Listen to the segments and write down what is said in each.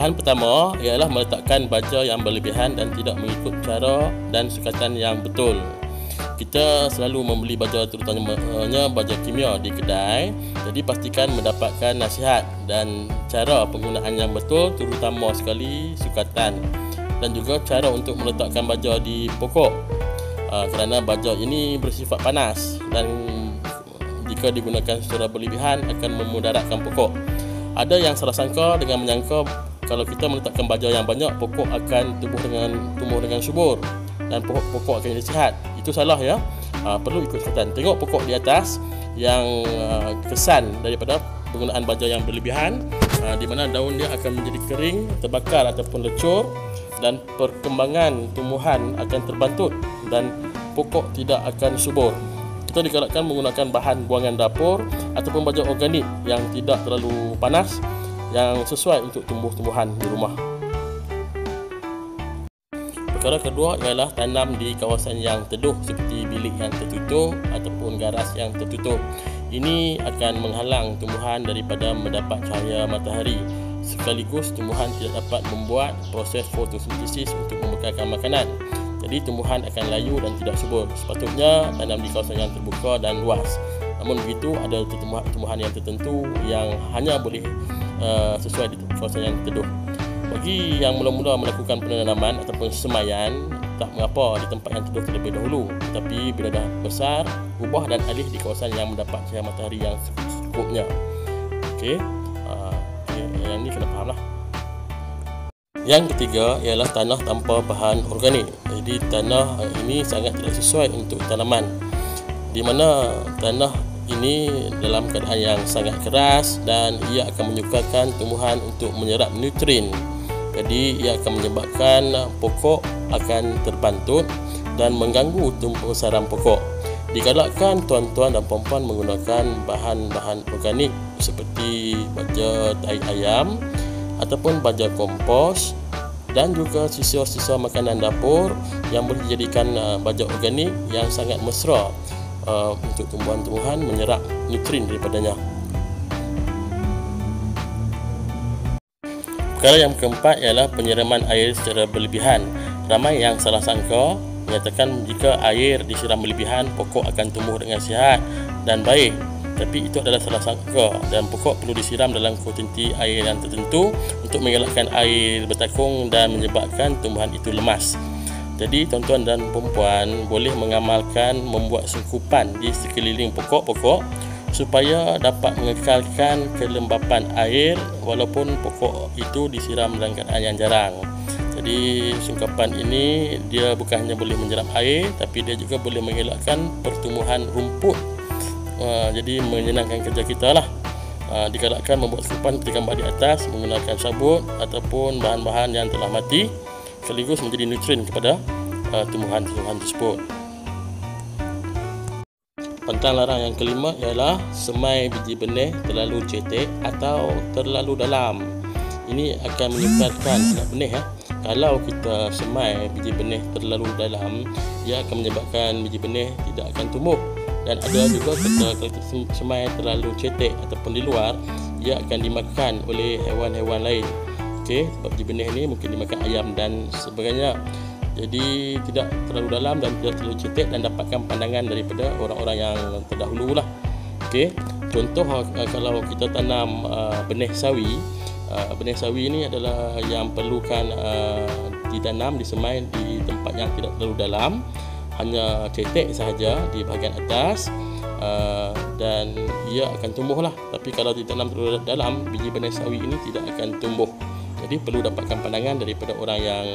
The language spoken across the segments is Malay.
Bahan pertama ialah meletakkan baja yang berlebihan dan tidak mengikut cara dan sukatan yang betul. Kita selalu membeli baja, terutamanya baja kimia di kedai. Jadi pastikan mendapatkan nasihat dan cara penggunaan yang betul, terutama sekali sukatan dan juga cara untuk meletakkan baja di pokok. Kerana baja ini bersifat panas dan jika digunakan secara berlebihan akan memudaratkan pokok. Ada yang salah sangka dengan menyangka kalau kita meletakkan baja yang banyak, pokok akan tumbuh dengan subur dan pokok akan jadi sihat. Itu salah ya. Perlu ikut sukatan. Tengok pokok di atas yang kesan daripada penggunaan baja yang berlebihan, di mana daun dia akan menjadi kering, terbakar ataupun lecur, dan perkembangan tumbuhan akan terbantut dan pokok tidak akan subur. Kita digalakkan menggunakan bahan buangan dapur ataupun baja organik yang tidak terlalu panas, yang sesuai untuk tumbuh-tumbuhan di rumah. Perkara kedua ialah tanam di kawasan yang teduh seperti bilik yang tertutup ataupun garas yang tertutup. Ini akan menghalang tumbuhan daripada mendapat cahaya matahari. Sekaligus tumbuhan tidak dapat membuat proses fotosintesis untuk membekalkan makanan. Jadi tumbuhan akan layu dan tidak subur. Sepatutnya tanam di kawasan yang terbuka dan luas. Namun begitu, ada tumbuhan yang tertentu yang hanya boleh sesuai di kawasan yang teduh. Bagi yang mula-mula melakukan penanaman ataupun semaian, tak mengapa di tempat yang teduh terlebih dahulu. Tetapi bila dah besar, ubah dan alih di kawasan yang mendapat cahaya matahari yang secukupnya. Okey, yang ni kena faham lah. Yang ketiga ialah tanah tanpa bahan organik. Jadi tanah ini sangat tidak sesuai untuk tanaman, di mana tanah ini dalam keadaan yang sangat keras dan ia akan menyukarkan tumbuhan untuk menyerap nutrien. Jadi ia akan menyebabkan pokok akan terbantut dan mengganggu pembesaran pokok. Digalakkan tuan-tuan dan puan-puan menggunakan bahan-bahan organik seperti baja tai ayam ataupun baja kompos dan juga sisa-sisa makanan dapur yang boleh dijadikan baja organik yang sangat mesra untuk tumbuhan-tumbuhan menyerap nutrien daripadanya. Perkara yang keempat ialah penyiraman air secara berlebihan. Ramai yang salah sangka menyatakan jika air disiram berlebihan, pokok akan tumbuh dengan sihat dan baik. Tapi itu adalah salah sangka dan pokok perlu disiram dalam kuantiti air yang tertentu untuk mengelakkan air bertakung dan menyebabkan tumbuhan itu lemas. Jadi tuan-tuan dan puan-puan boleh mengamalkan membuat sungkupan di sekeliling pokok-pokok supaya dapat mengekalkan kelembapan air walaupun pokok itu disiram dalam keadaan yang jarang. Jadi sungkapan ini dia bukan hanya boleh menyerap air, tapi dia juga boleh mengelakkan pertumbuhan rumput. Jadi menyenangkan kerja kita lah. Digalakkan membuat sungkupan seperti gambar di atas menggunakan sabut ataupun bahan-bahan yang telah mati, sekaligus menjadi nutrien kepada tumbuhan-tumbuhan tersebut. Pantang larang yang kelima ialah semai biji benih terlalu cetek atau terlalu dalam. Ini akan menyebabkan benih Kalau kita semai biji benih terlalu dalam, ia akan menyebabkan biji benih tidak akan tumbuh. Dan ada juga kalau kita semai terlalu cetek ataupun di luar, ia akan dimakan oleh hewan-hewan lain. Okey, sebab biji benih ni mungkin dimakan ayam dan sebagainya. Jadi tidak terlalu dalam dan tidak terlalu cetek dan dapatkan pandangan daripada orang-orang yang terdahulu lah. Okey, contoh kalau kita tanam benih sawi. Benih sawi ini adalah yang perlukan ditanam, disemai di tempat yang tidak terlalu dalam, hanya cetek sahaja di bahagian atas, dan ia akan tumbuh lah. Tapi kalau ditanam terlalu dalam, biji benih sawi ini tidak akan tumbuh. Jadi perlu dapatkan pandangan daripada orang yang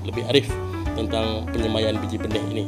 lebih arif tentang penyemaian biji benih ini.